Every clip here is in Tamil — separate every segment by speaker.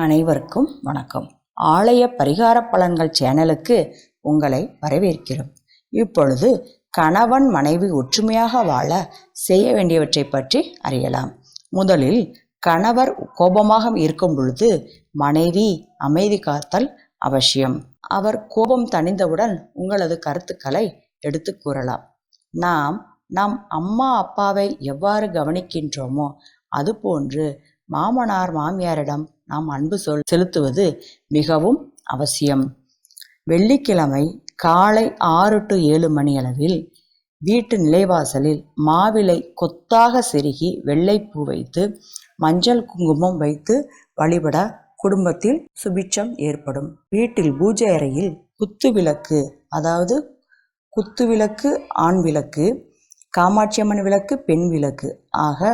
Speaker 1: அனைவருக்கும் வணக்கம். ஆலய பரிகார பலன்கள் சேனலுக்கு உங்களை வரவேற்கிறோம். இப்பொழுது கணவன் மனைவி ஒற்றுமையாக வாழ செய்ய வேண்டியவற்றை பற்றி அறியலாம். முதலில் கணவர் கோபமாக இருக்கும் பொழுது மனைவி அமைதி காத்தல் அவசியம். அவர் கோபம் தணிந்தவுடன் உங்களது கருத்துக்களை எடுத்து கூறலாம். நாம் நம் அம்மா அப்பாவை எவ்வாறு கவனிக்கின்றோமோ அதுபோன்று மாமனார் மாமியாரிடம் நாம் அன்பு செலுத்துவது மிகவும் அவசியம். வெள்ளிக்கிழமை காலை 6 to 7 மணியளவில் வீட்டு நிலைவாசலில் மாவிலை கொத்தாக செருகி வெள்ளைப்பூ வைத்து மஞ்சள் குங்குமம் வைத்து வழிபட குடும்பத்தில் சுபிட்சம் ஏற்படும். வீட்டில் பூஜை அறையில் குத்து விளக்கு, அதாவது குத்து விளக்கு ஆண் விளக்கு, காமாட்சியம்மன் விளக்கு பெண் விளக்கு ஆக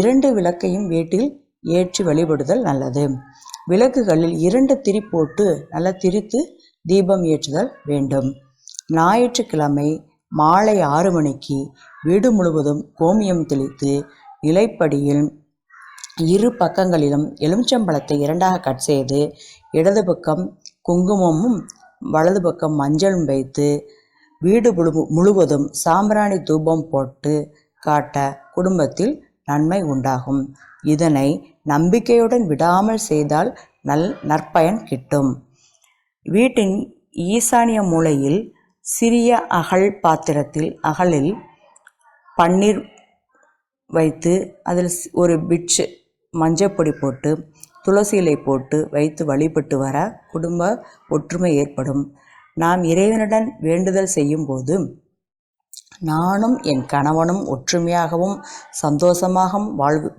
Speaker 1: 2 விளக்கையும் வீட்டில் ஏற்றி வழிபடுதல் நல்லது. விளக்குகளில் 2 திரி போட்டு நல்லா திரித்து தீபம் ஏற்றுதல் வேண்டும். ஞாயிற்றுக்கிழமை மாலை 6 மணிக்கு வீடு முழுவதும் கோமியம் தெளித்து நிலைப்படியில் 2 பக்கங்களிலும் எலுமிச்சம்பழத்தை 2ஆக கட் செய்து இடது பக்கம் குங்குமமும் வலது பக்கம் மஞ்சளும் வைத்து வீடு முழுவதும் சாம்பிராணி தூபம் போட்டு காட்ட குடும்பத்தில் நன்மை உண்டாகும். இதனை நம்பிக்கையுடன் விடாமல் செய்தால் நற்பயன் கிட்டும். வீட்டின் ஈசானிய மூலையில் சிறிய அகல் பாத்திரத்தில் அகலில் பன்னீர் வைத்து அதில் ஒரு பிட்சு மஞ்சப்பொடி போட்டு துளசி இலை போட்டு வைத்து வழிபட்டு வர குடும்ப ஒற்றுமை ஏற்படும். நாம் இறைவனுடன் வேண்டுதல் செய்யும் போது நானும் என் கணவனும் ஒற்றுமையாகவும் சந்தோஷமாகவும்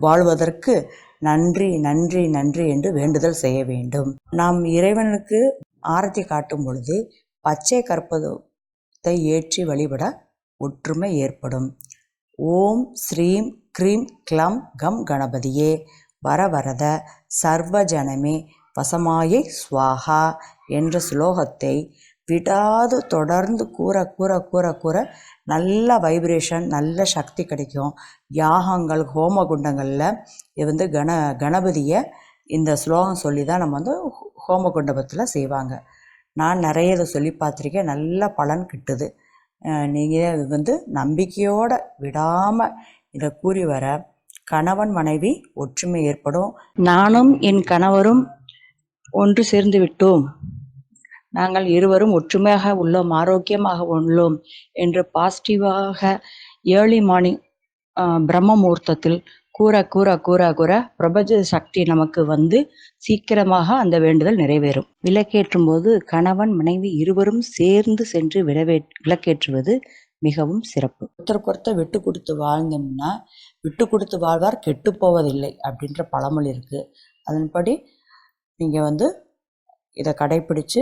Speaker 1: வாழ்வதற்கு நன்றி நன்றி நன்றி என்று வேண்டுதல் செய்ய வேண்டும். நாம் இறைவனுக்கு ஆரத்தி காட்டும் பொழுது பச்சை கற்பூரத்தை ஏற்றி வழிபட ஒற்றுமை ஏற்படும். ஓம் ஸ்ரீம் க்ரீம் க்ளம் கம் கணபதியே வரவரத சர்வஜனமே வசமாயை ஸ்வாஹா என்ற ஸ்லோகத்தை விடாது தொடர்ந்து கூற கூற கூற கூற நல்ல வைப்ரேஷன், நல்ல சக்தி கிடைக்கும். யாகங்கள் ஹோமகுண்டங்களில் கணபதியை இந்த ஸ்லோகம் சொல்லி தான் நம்ம ஹோமகுண்டபத்தில் செய்வாங்க. நான் நிறைய இதை சொல்லி பார்த்துருக்கேன். நல்ல பலன் கிட்டுது. நீங்கள் நம்பிக்கையோடு விடாமல் இதை கூறி வர கணவன் மனைவி ஒற்றுமை ஏற்படும். நானும் என் கணவரும் ஒன்று சேர்ந்து விட்டோம், நாங்கள் இருவரும் ஒற்றுமையாக உள்ளோம், ஆரோக்கியமாக உள்ளோம் என்று பாசிட்டிவாக ஏர்லி மார்னிங் பிரம்ம முகூர்த்தத்தில் கூற கூற கூற கூற பிரபஞ்ச சக்தி நமக்கு சீக்கிரமாக அந்த வேண்டுதல் நிறைவேறும். விளக்கேற்றும் போது கணவன் மனைவி இருவரும் சேர்ந்து சென்று விளக்கேற்றுவது மிகவும் சிறப்பு. ஒருத்தருக்கொருத்தர் விட்டு கொடுத்து வாழ்ந்தோம்னா விட்டு கொடுத்து வாழ்வார் கெட்டு போவதில்லை அப்படின்ற பழமொழி இருக்கு. அதன்படி நீங்கள் இதை கடைப்பிடிச்சு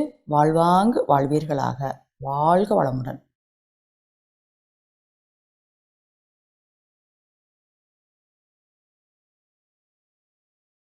Speaker 1: வாழ்வீர்களாக. வாழ்க வளமுடன்.